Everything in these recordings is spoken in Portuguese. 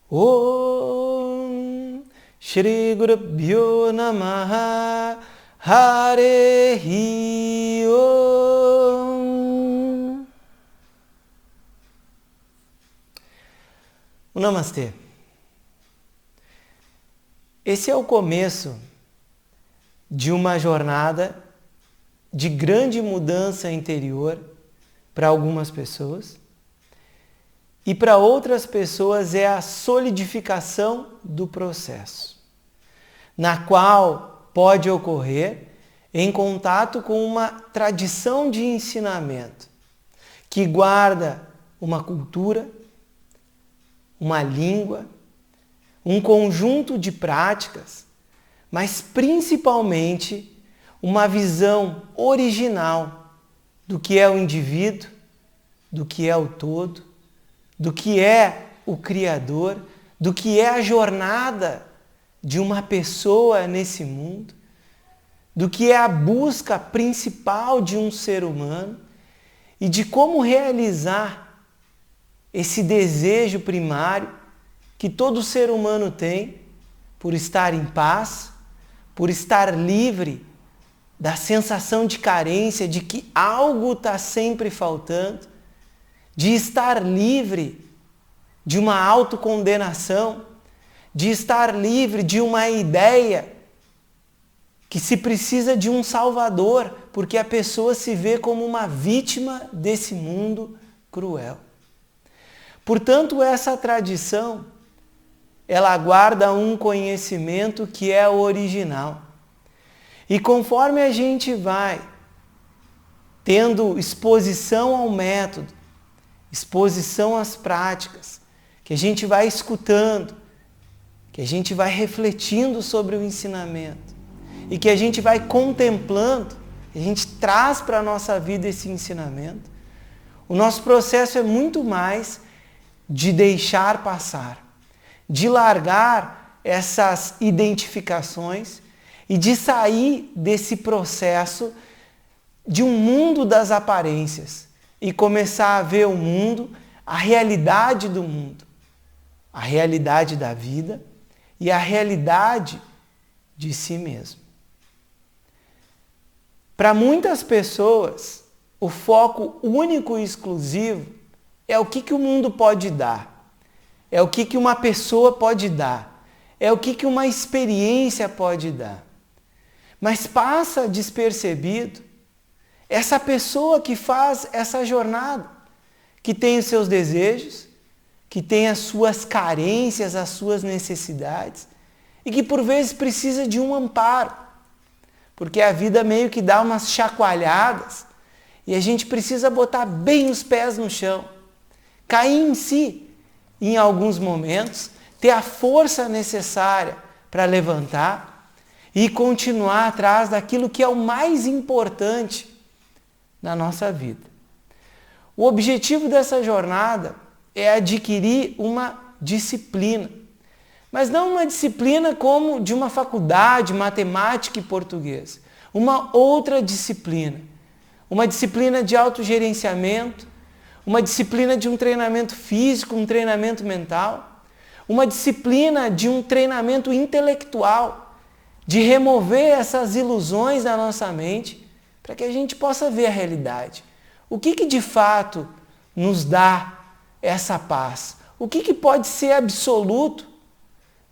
Om Shri Gurubhyo Namaha Harehi Om. O Namastê. Esse é o começo de uma jornada de grande mudança interior para algumas pessoas. E para outras pessoas é a solidificação do processo, na qual pode ocorrer em contato com uma tradição de ensinamento que guarda uma cultura, uma língua, um conjunto de práticas, mas principalmente uma visão original do que é o indivíduo, do que é o todo, do que é o Criador, do que é a jornada de uma pessoa nesse mundo, do que é a busca principal de um ser humano e de como realizar esse desejo primário que todo ser humano tem por estar em paz, por estar livre da sensação de carência, de que algo está sempre faltando, de estar livre de uma autocondenação, de estar livre de uma ideia que se precisa de um salvador, porque a pessoa se vê como uma vítima desse mundo cruel. Portanto, essa tradição, ela guarda um conhecimento que é original. E conforme a gente vai tendo exposição ao método, exposição às práticas, que a gente vai escutando, que a gente vai refletindo sobre o ensinamento e que a gente vai contemplando, a gente traz para a nossa vida esse ensinamento, o nosso processo é muito mais de deixar passar, de largar essas identificações e de sair desse processo de um mundo das aparências e começar a ver o mundo, a realidade do mundo, a realidade da vida e a realidade de si mesmo. Para muitas pessoas, o foco único e exclusivo é o que o mundo pode dar, é o que uma pessoa pode dar, é o que uma experiência pode dar. Mas passa despercebido essa pessoa que faz essa jornada, que tem os seus desejos, que tem as suas carências, as suas necessidades e que por vezes precisa de um amparo, porque a vida meio que dá umas chacoalhadas e a gente precisa botar bem os pés no chão, cair em si em alguns momentos, ter a força necessária para levantar e continuar atrás daquilo que é o mais importante na nossa vida. O objetivo dessa jornada é adquirir uma disciplina, mas não uma disciplina como de uma faculdade, matemática e português, uma outra disciplina, uma disciplina de autogerenciamento, uma disciplina de um treinamento físico, um treinamento mental, uma disciplina de um treinamento intelectual, de remover essas ilusões da nossa mente para que a gente possa ver a realidade. O que de fato nos dá essa paz? O que pode ser absoluto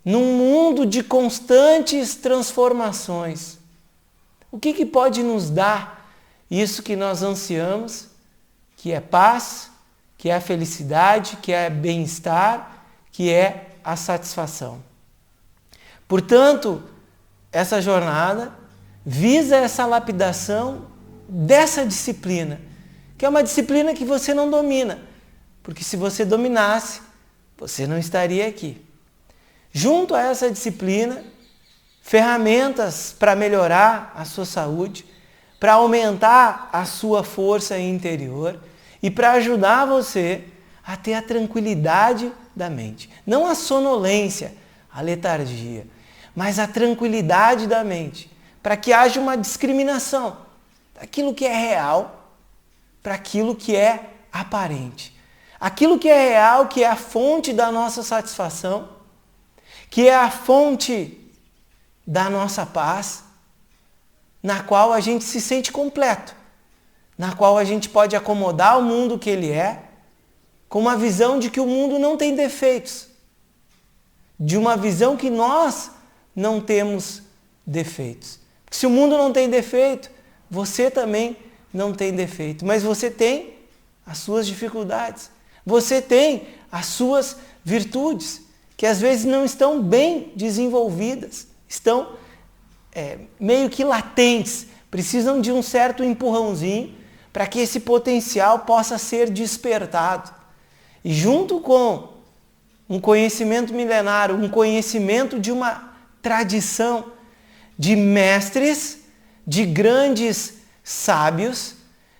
num mundo de constantes transformações? O que pode nos dar isso que nós ansiamos, que é paz, que é a felicidade, que é bem-estar, que é a satisfação? Portanto, essa jornada visa essa lapidação dessa disciplina, que é uma disciplina que você não domina, porque se você dominasse, você não estaria aqui. Junto a essa disciplina, ferramentas para melhorar a sua saúde, para aumentar a sua força interior e para ajudar você a ter a tranquilidade da mente. Não a sonolência, a letargia, mas a tranquilidade da mente, para que haja uma discriminação daquilo que é real para aquilo que é aparente. Aquilo que é real, que é a fonte da nossa satisfação, que é a fonte da nossa paz, na qual a gente se sente completo, na qual a gente pode acomodar o mundo que ele é, com uma visão de que o mundo não tem defeitos, de uma visão que nós não temos defeitos. Porque se o mundo não tem defeito, você também não tem defeito, mas você tem as suas dificuldades, você tem as suas virtudes, que às vezes não estão bem desenvolvidas, estão meio que latentes, precisam de um certo empurrãozinho para que esse potencial possa ser despertado. E junto com um conhecimento milenário, um conhecimento de uma tradição de mestres, de grandes sábios,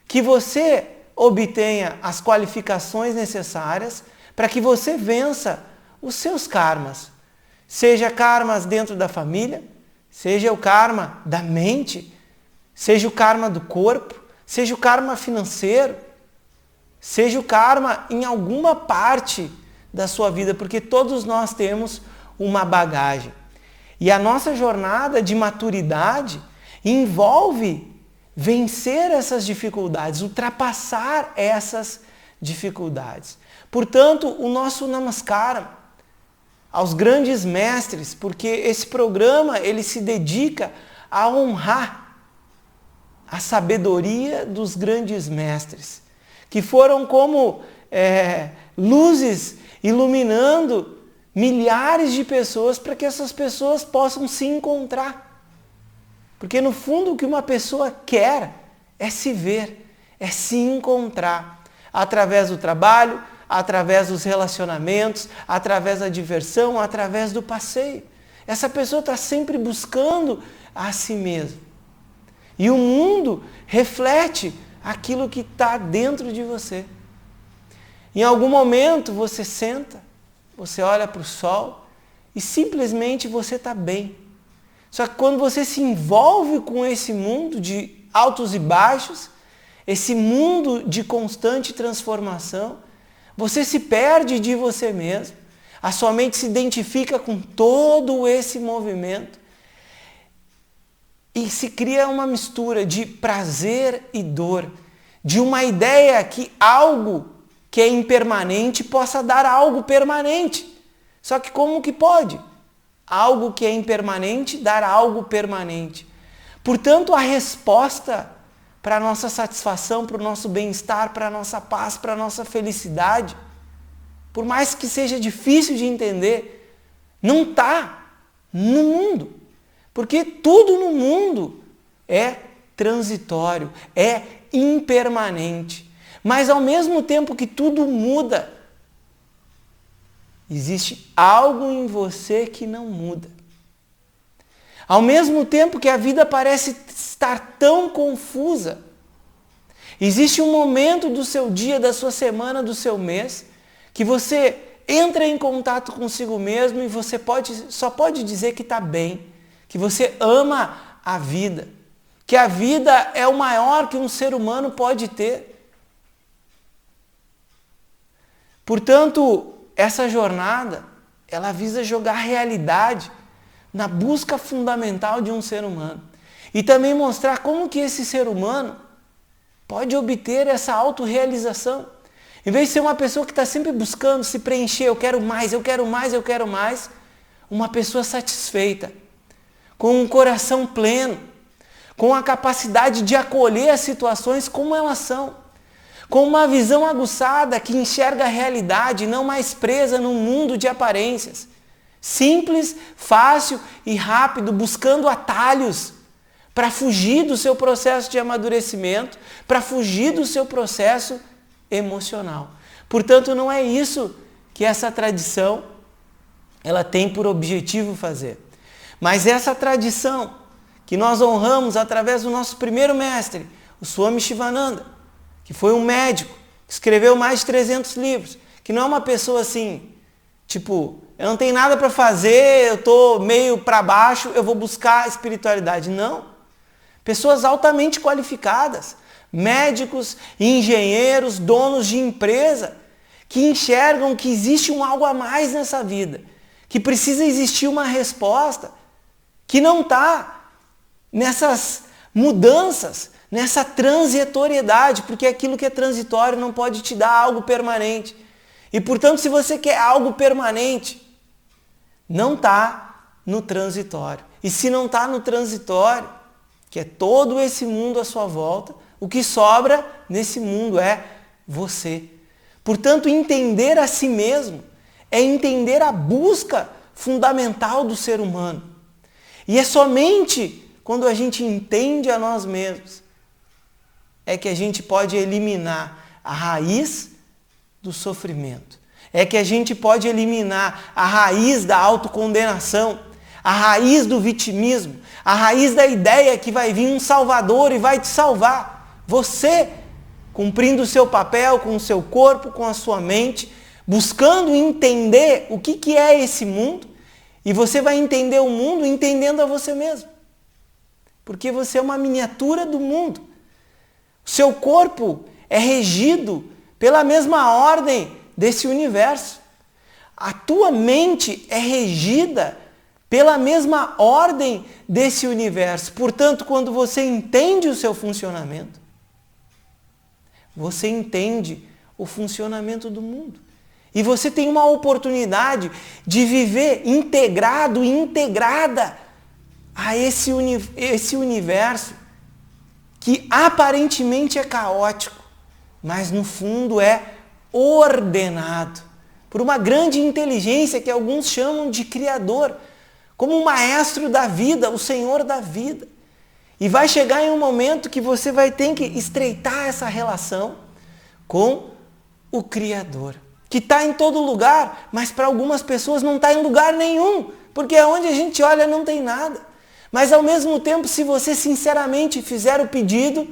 que você obtenha as qualificações necessárias para que você vença os seus karmas. Seja karmas dentro da família, seja o karma da mente, seja o karma do corpo, seja o karma financeiro, seja o karma em alguma parte da sua vida, porque todos nós temos uma bagagem. E a nossa jornada de maturidade envolve vencer essas dificuldades, ultrapassar essas dificuldades. Portanto, o nosso Namaskaram aos grandes mestres, porque esse programa ele se dedica a honrar a sabedoria dos grandes mestres, que foram como luzes iluminando milhares de pessoas para que essas pessoas possam se encontrar. Porque no fundo o que uma pessoa quer é se ver, é se encontrar através do trabalho, através dos relacionamentos, através da diversão, através do passeio. Essa pessoa está sempre buscando a si mesma. E o mundo reflete aquilo que está dentro de você. Em algum momento você senta, você olha para o sol e simplesmente você está bem. Só que quando você se envolve com esse mundo de altos e baixos, esse mundo de constante transformação, você se perde de você mesmo, a sua mente se identifica com todo esse movimento e se cria uma mistura de prazer e dor, de uma ideia que algo que é impermanente possa dar algo permanente. Só que como que pode? Algo que é impermanente dar algo permanente. Portanto, a resposta para a nossa satisfação, para o nosso bem-estar, para a nossa paz, para a nossa felicidade, por mais que seja difícil de entender, não está no mundo. Porque tudo no mundo é transitório, é impermanente. Mas ao mesmo tempo que tudo muda, existe algo em você que não muda. Ao mesmo tempo que a vida parece estar tão confusa, existe um momento do seu dia, da sua semana, do seu mês, que você entra em contato consigo mesmo e você só pode dizer que está bem, que você ama a vida, que a vida é o maior que um ser humano pode ter. Portanto, essa jornada, ela visa jogar realidade na busca fundamental de um ser humano. E também mostrar como que esse ser humano pode obter essa autorrealização. Em vez de ser uma pessoa que está sempre buscando se preencher, eu quero mais, eu quero mais, eu quero mais, uma pessoa satisfeita, com um coração pleno, com a capacidade de acolher as situações como elas são, com uma visão aguçada que enxerga a realidade, não mais presa num mundo de aparências. Simples, fácil e rápido, buscando atalhos para fugir do seu processo de amadurecimento, para fugir do seu processo emocional. Portanto, não é isso que essa tradição ela tem por objetivo fazer. Mas essa tradição que nós honramos através do nosso primeiro mestre, o Swami Shivananda, que foi um médico, que escreveu mais de 300 livros, que não é uma pessoa assim, tipo, eu não tenho nada para fazer, eu estou meio para baixo, eu vou buscar espiritualidade. Não. Pessoas altamente qualificadas, médicos, engenheiros, donos de empresa, que enxergam que existe um algo a mais nessa vida, que precisa existir uma resposta, que não está nessas mudanças, nessa transitoriedade, porque aquilo que é transitório não pode te dar algo permanente. E, portanto, se você quer algo permanente, não está no transitório. E se não está no transitório, que é todo esse mundo à sua volta, o que sobra nesse mundo é você. Portanto, entender a si mesmo é entender a busca fundamental do ser humano. E é somente quando a gente entende a nós mesmos é que a gente pode eliminar a raiz do sofrimento. É que a gente pode eliminar a raiz da autocondenação, a raiz do vitimismo, a raiz da ideia que vai vir um Salvador e vai te salvar. Você, cumprindo o seu papel com o seu corpo, com a sua mente, buscando entender o que é esse mundo, e você vai entender o mundo entendendo a você mesmo. Porque você é uma miniatura do mundo. O seu corpo é regido pela mesma ordem desse universo. A tua mente é regida pela mesma ordem desse universo. Portanto, quando você entende o seu funcionamento, você entende o funcionamento do mundo. E você tem uma oportunidade de viver integrado e integrada a esse universo que aparentemente é caótico, mas no fundo é ordenado por uma grande inteligência que alguns chamam de Criador, como o maestro da vida, o Senhor da vida. E vai chegar em um momento que você vai ter que estreitar essa relação com o Criador, que está em todo lugar, mas para algumas pessoas não está em lugar nenhum, porque onde a gente olha não tem nada. Mas ao mesmo tempo, se você sinceramente fizer o pedido,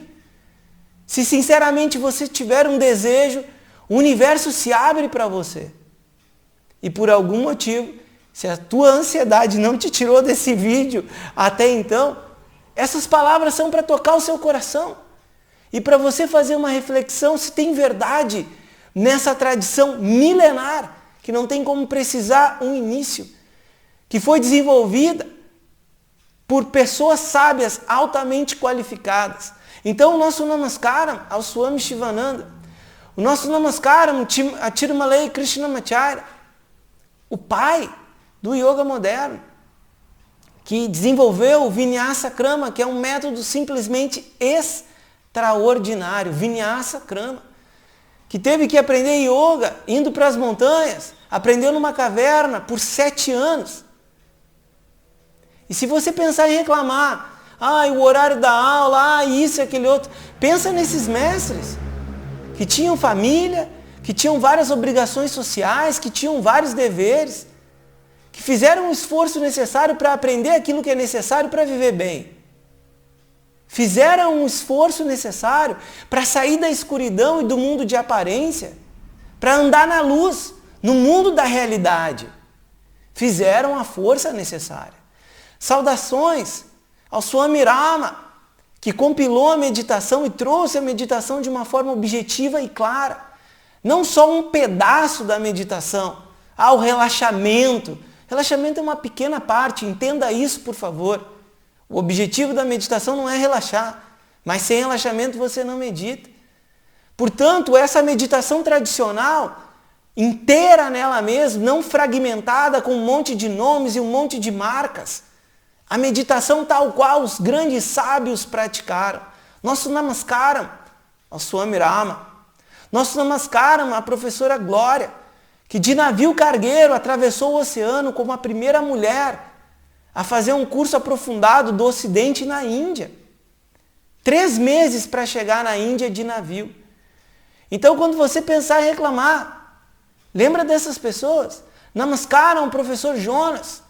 se sinceramente você tiver um desejo, o universo se abre para você. E por algum motivo, se a tua ansiedade não te tirou desse vídeo até então, essas palavras são para tocar o seu coração. E para você fazer uma reflexão se tem verdade nessa tradição milenar, que não tem como precisar um início, que foi desenvolvida por pessoas sábias, altamente qualificadas. Então o nosso Namaskaram ao Swami Shivananda, o nosso Namaskaram a Tirumalai Krishnamacharya, o pai do yoga moderno, que desenvolveu o Vinyasa Krama, que é um método simplesmente extraordinário, Vinyasa Krama, que teve que aprender yoga indo para as montanhas, aprendeu numa caverna por 7 anos. E se você pensar em reclamar, o horário da aula, isso e aquele outro, pensa nesses mestres que tinham família, que tinham várias obrigações sociais, que tinham vários deveres, que fizeram o esforço necessário para aprender aquilo que é necessário para viver bem. Fizeram um esforço necessário para sair da escuridão e do mundo de aparência, para andar na luz, no mundo da realidade. Fizeram a força necessária. Saudações ao Swami Rama, que compilou a meditação e trouxe a meditação de uma forma objetiva e clara. Não só um pedaço da meditação, o relaxamento. Relaxamento é uma pequena parte, entenda isso, por favor. O objetivo da meditação não é relaxar, mas sem relaxamento você não medita. Portanto, essa meditação tradicional, inteira nela mesma, não fragmentada com um monte de nomes e um monte de marcas, a meditação tal qual os grandes sábios praticaram. Nosso Namaskaram ao Swami Rama, nosso Namaskaram à professora Glória, que de navio cargueiro atravessou o oceano como a primeira mulher a fazer um curso aprofundado do Ocidente na Índia. 3 meses para chegar na Índia de navio. Então, quando você pensar em reclamar, lembra dessas pessoas. Namaskaram ao professor Jonas,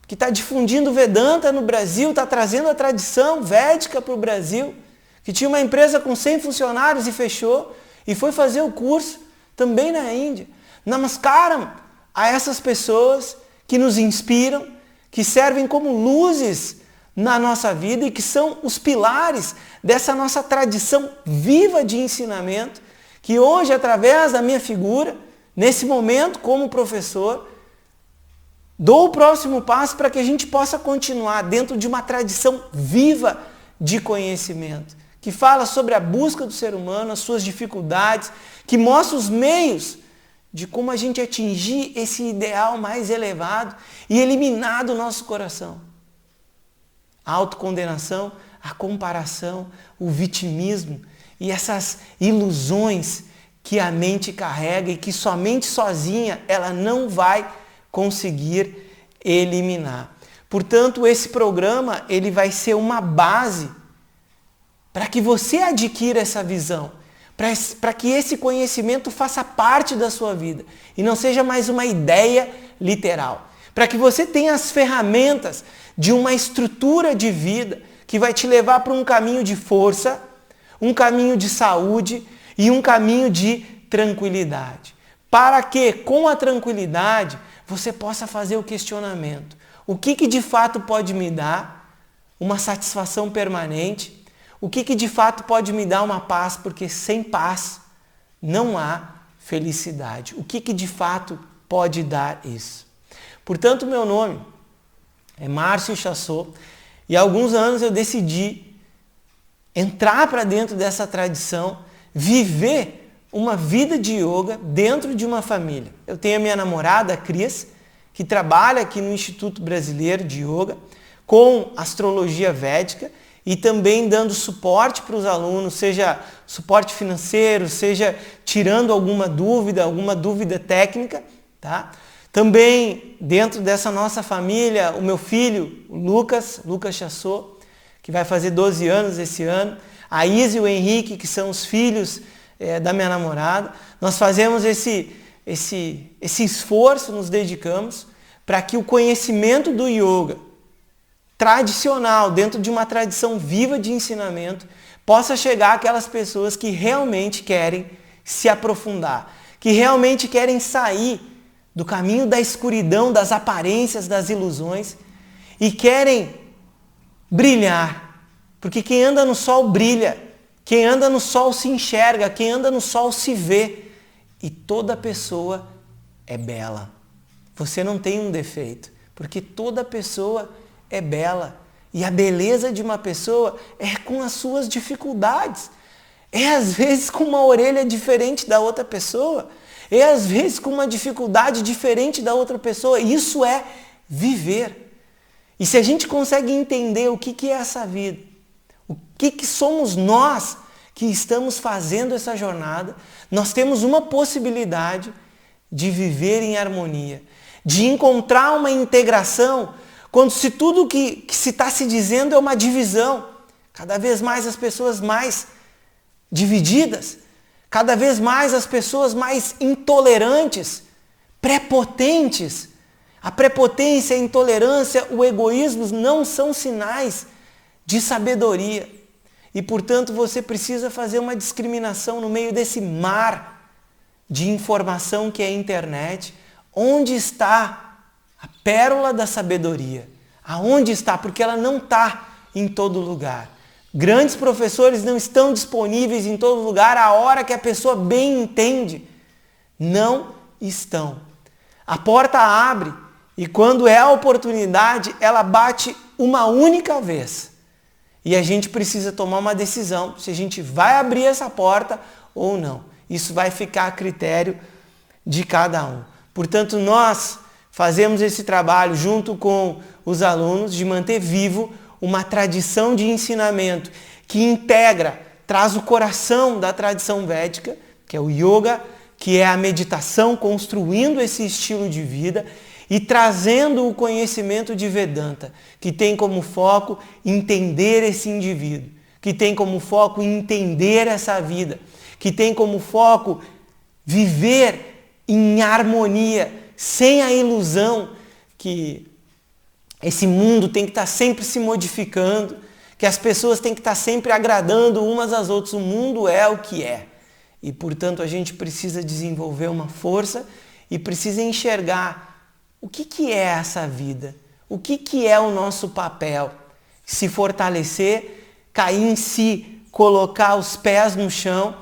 que está difundindo o Vedanta no Brasil, está trazendo a tradição védica para o Brasil, que tinha uma empresa com 100 funcionários e fechou, e foi fazer o curso também na Índia. Namaskaram a essas pessoas que nos inspiram, que servem como luzes na nossa vida e que são os pilares dessa nossa tradição viva de ensinamento, que hoje, através da minha figura, nesse momento como professor, dou o próximo passo para que a gente possa continuar dentro de uma tradição viva de conhecimento, que fala sobre a busca do ser humano, as suas dificuldades, que mostra os meios de como a gente atingir esse ideal mais elevado e eliminar do nosso coração a autocondenação, a comparação, o vitimismo e essas ilusões que a mente carrega e que somente sozinha ela não vai conseguir eliminar. Portanto, esse programa ele vai ser uma base para que você adquira essa visão, para que esse conhecimento faça parte da sua vida e não seja mais uma ideia literal. Para que você tenha as ferramentas de uma estrutura de vida que vai te levar para um caminho de força, um caminho de saúde e um caminho de tranquilidade. Para que, com a tranquilidade, você possa fazer o questionamento. O que de fato pode me dar uma satisfação permanente? O que de fato pode me dar uma paz? Porque sem paz não há felicidade. O que de fato pode dar isso? Portanto, meu nome é Márcio Chassot e há alguns anos eu decidi entrar para dentro dessa tradição, viver uma vida de yoga dentro de uma família. Eu tenho a minha namorada, a Cris, que trabalha aqui no Instituto Brasileiro de Yoga com astrologia védica e também dando suporte para os alunos, seja suporte financeiro, seja tirando alguma dúvida técnica, tá? Também dentro dessa nossa família, o meu filho, o Lucas Chassot, que vai fazer 12 anos esse ano, a Isa e o Henrique, que são os filhos da minha namorada. Nós fazemos esse esforço, nos dedicamos para que o conhecimento do yoga tradicional, dentro de uma tradição viva de ensinamento, possa chegar àquelas pessoas que realmente querem se aprofundar, que realmente querem sair do caminho da escuridão, das aparências, das ilusões e querem brilhar. Porque quem anda no sol brilha, quem anda no sol se enxerga, quem anda no sol se vê. E toda pessoa é bela. Você não tem um defeito, porque toda pessoa é bela. E a beleza de uma pessoa é com as suas dificuldades. É às vezes com uma orelha diferente da outra pessoa. É às vezes com uma dificuldade diferente da outra pessoa. Isso é viver. E se a gente consegue entender o que é essa vida, o que somos nós que estamos fazendo essa jornada, nós temos uma possibilidade de viver em harmonia, de encontrar uma integração, quando se tudo que se está se dizendo é uma divisão. Cada vez mais as pessoas mais divididas, cada vez mais as pessoas mais intolerantes, prepotentes. A prepotência, a intolerância, o egoísmo não são sinais de sabedoria. E, portanto, você precisa fazer uma discriminação no meio desse mar de informação que é a internet. Onde está a pérola da sabedoria? Aonde está? Porque ela não está em todo lugar. Grandes professores não estão disponíveis em todo lugar a hora que a pessoa bem entende. Não estão. A porta abre e quando é a oportunidade, ela bate uma única vez. E a gente precisa tomar uma decisão se a gente vai abrir essa porta ou não. Isso vai ficar a critério de cada um. Portanto, nós fazemos esse trabalho junto com os alunos de manter vivo uma tradição de ensinamento que integra, traz o coração da tradição védica, que é o yoga, que é a meditação, construindo esse estilo de vida e trazendo o conhecimento de Vedanta, que tem como foco entender esse indivíduo, que tem como foco entender essa vida, que tem como foco viver em harmonia, sem a ilusão que esse mundo tem que estar sempre se modificando, que as pessoas têm que estar sempre agradando umas às outras. O mundo é o que é. E, portanto, a gente precisa desenvolver uma força e precisa enxergar o que é essa vida, o que é o nosso papel. Se fortalecer, cair em si, colocar os pés no chão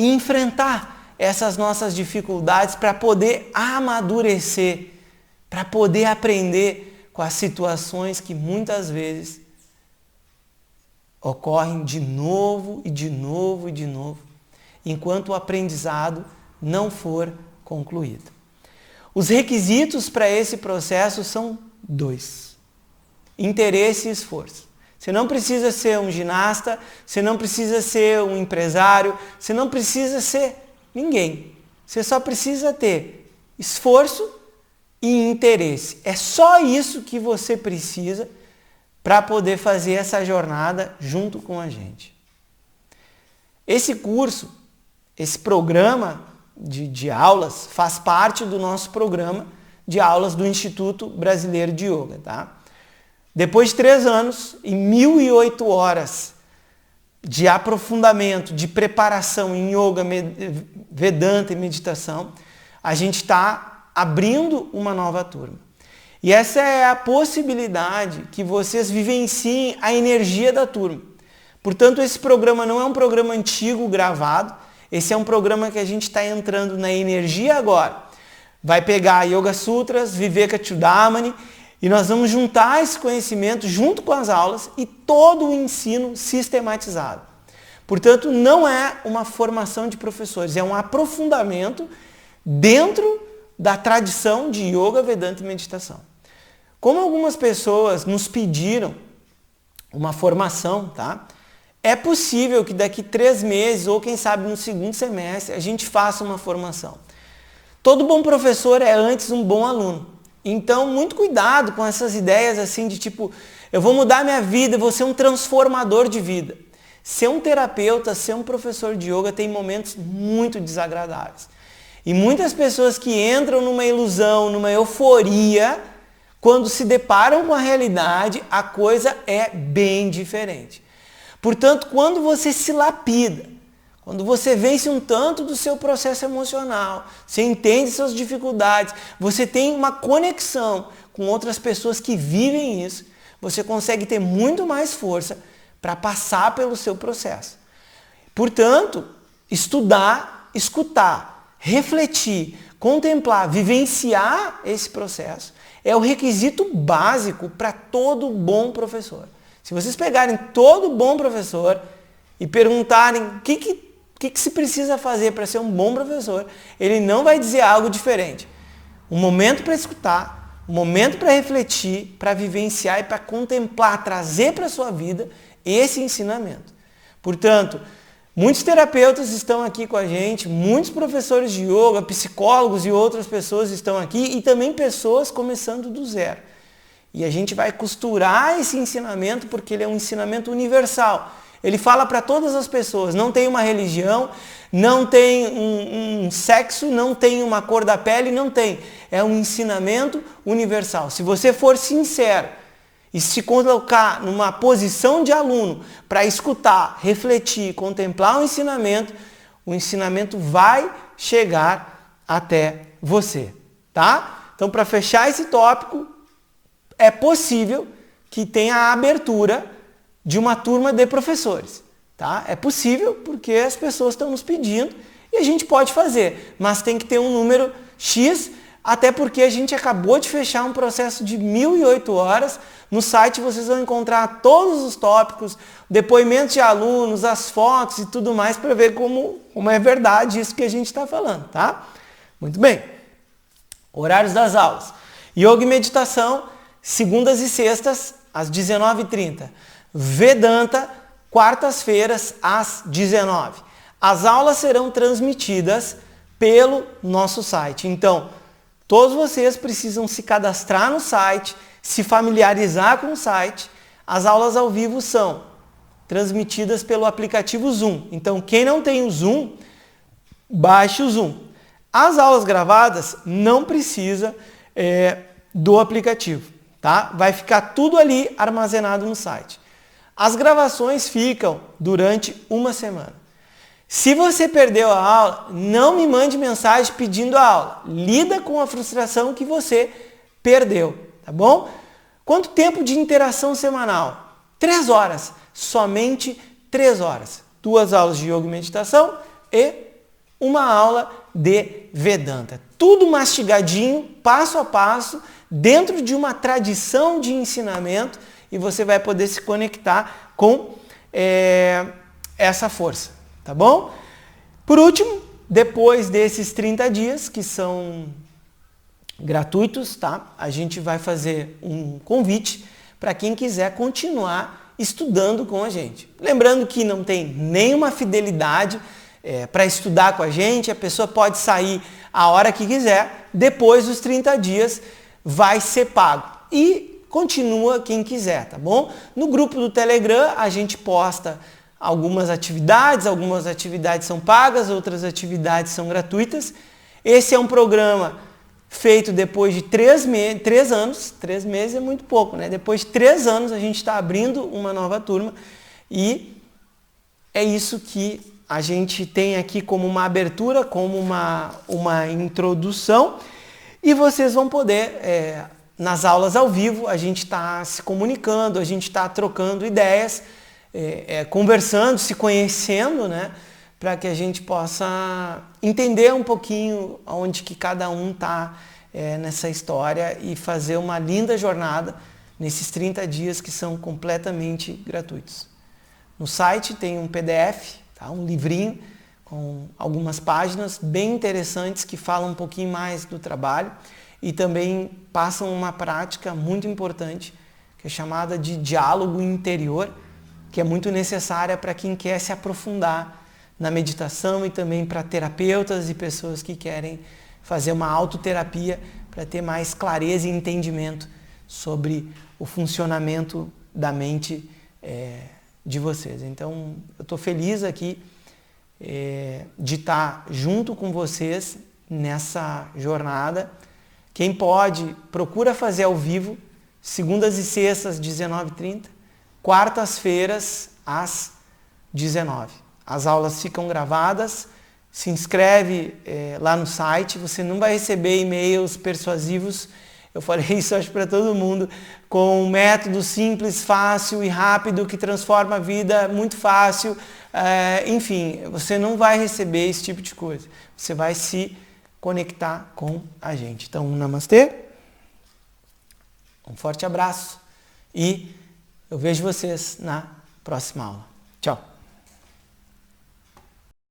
e enfrentar essas nossas dificuldades para poder amadurecer, para poder aprender com as situações que muitas vezes ocorrem de novo e de novo e de novo, enquanto o aprendizado não for concluído. Os requisitos para esse processo são 2: interesse e esforço. Você não precisa ser um ginasta, você não precisa ser um empresário, você não precisa ser ninguém. Você só precisa ter esforço e interesse. É só isso que você precisa para poder fazer essa jornada junto com a gente. Esse curso, esse programa de aulas faz parte do nosso programa de aulas do Instituto Brasileiro de Yoga, tá? Depois de 3 anos e 1.008 horas de aprofundamento, de preparação em Yoga, Vedanta e meditação, a gente está abrindo uma nova turma. E essa é a possibilidade que vocês vivenciem a energia da turma. Portanto, esse programa não é um programa antigo gravado, esse é um programa que a gente está entrando na energia agora. Vai pegar Yoga Sutras, Vivekachudamani, e nós vamos juntar esse conhecimento junto com as aulas e todo o ensino sistematizado. Portanto, não é uma formação de professores, é um aprofundamento dentro da tradição de Yoga, Vedanta e Meditação. Como algumas pessoas nos pediram uma formação, tá? É possível que daqui 3 meses, ou quem sabe no segundo semestre, a gente faça uma formação. Todo bom professor é antes um bom aluno. Então, muito cuidado com essas ideias assim de tipo, eu vou mudar minha vida, eu vou ser um transformador de vida. Ser um terapeuta, ser um professor de yoga tem momentos muito desagradáveis. E muitas pessoas que entram numa ilusão, numa euforia, quando se deparam com a realidade, a coisa é bem diferente. Portanto, quando você se lapida, quando você vence um tanto do seu processo emocional, você entende suas dificuldades, você tem uma conexão com outras pessoas que vivem isso, você consegue ter muito mais força para passar pelo seu processo. Portanto, estudar, escutar, refletir, contemplar, vivenciar esse processo é o requisito básico para todo bom professor. Se vocês pegarem todo bom professor e perguntarem o que se precisa fazer para ser um bom professor, ele não vai dizer algo diferente. Um momento para escutar, um momento para refletir, para vivenciar e para contemplar, trazer para a sua vida esse ensinamento. Portanto, muitos terapeutas estão aqui com a gente, muitos professores de yoga, psicólogos e outras pessoas estão aqui e também pessoas começando do zero. E a gente vai costurar esse ensinamento porque ele é um ensinamento universal. Ele fala para todas as pessoas, não tem uma religião, não tem um sexo, não tem uma cor da pele, não tem. É um ensinamento universal. Se você for sincero e se colocar numa posição de aluno para escutar, refletir, contemplar o ensinamento vai chegar até você, tá? Então, para fechar esse tópico, é possível que tenha a abertura de uma turma de professores, tá? É possível porque as pessoas estão nos pedindo e a gente pode fazer, mas tem que ter um número X, até porque a gente acabou de fechar um processo de 1.008 horas. No site vocês vão encontrar todos os tópicos, depoimentos de alunos, as fotos e tudo mais para ver como é verdade isso que a gente está falando, tá? Muito bem. Horários das aulas. Yoga e meditação, segundas e sextas, às 19h30. Vedanta, quartas-feiras, às 19h. As aulas serão transmitidas pelo nosso site. Então, todos vocês precisam se cadastrar no site, se familiarizar com o site. As aulas ao vivo são transmitidas pelo aplicativo Zoom. Então, quem não tem o Zoom, baixe o Zoom. As aulas gravadas não precisa do aplicativo, tá? Vai ficar tudo ali armazenado no site. As gravações ficam durante uma semana. Se você perdeu a aula, não me mande mensagem pedindo a aula. Lida com a frustração que você perdeu, tá bom? Quanto tempo de interação semanal? 3 horas. Somente 3 horas. 2 aulas de yoga e meditação e uma aula de Vedanta. Tudo mastigadinho, passo a passo, dentro de uma tradição de ensinamento, e você vai poder se conectar com essa força, tá bom? Por último, depois desses 30 dias, que são gratuitos, tá? A gente vai fazer um convite para quem quiser continuar estudando com a gente. Lembrando que não tem nenhuma fidelidade para estudar com a gente, a pessoa pode sair a hora que quiser, depois dos 30 dias vai ser pago. E continua quem quiser, tá bom? No grupo do Telegram a gente posta algumas atividades são pagas, outras atividades são gratuitas. Esse é um programa feito depois de 3 anos, 3 meses é muito pouco, né? Depois de 3 anos a gente está abrindo uma nova turma e é isso que a gente tem aqui como uma abertura, como uma introdução, e vocês vão poder, nas aulas ao vivo, a gente está se comunicando, a gente está trocando ideias, conversando, se conhecendo, né? Para que a gente possa entender um pouquinho onde que cada um está nessa história e fazer uma linda jornada nesses 30 dias que são completamente gratuitos. No site tem um PDF, tá? Um livrinho com algumas páginas bem interessantes que falam um pouquinho mais do trabalho e também passam uma prática muito importante que é chamada de diálogo interior, que é muito necessária para quem quer se aprofundar na meditação e também para terapeutas e pessoas que querem fazer uma autoterapia para ter mais clareza e entendimento sobre o funcionamento da mente de vocês. Então, eu estou feliz aqui de estar junto com vocês nessa jornada. Quem pode, procura fazer ao vivo, segundas e sextas, 19h30, quartas-feiras, às 19h. As aulas ficam gravadas, se inscreve lá no site, você não vai receber e-mails persuasivos, eu falei isso acho para todo mundo, com um método simples, fácil e rápido que transforma a vida muito fácil, enfim, você não vai receber esse tipo de coisa, você vai se conectar com a gente. Então, um namastê, um forte abraço e eu vejo vocês na próxima aula. Tchau!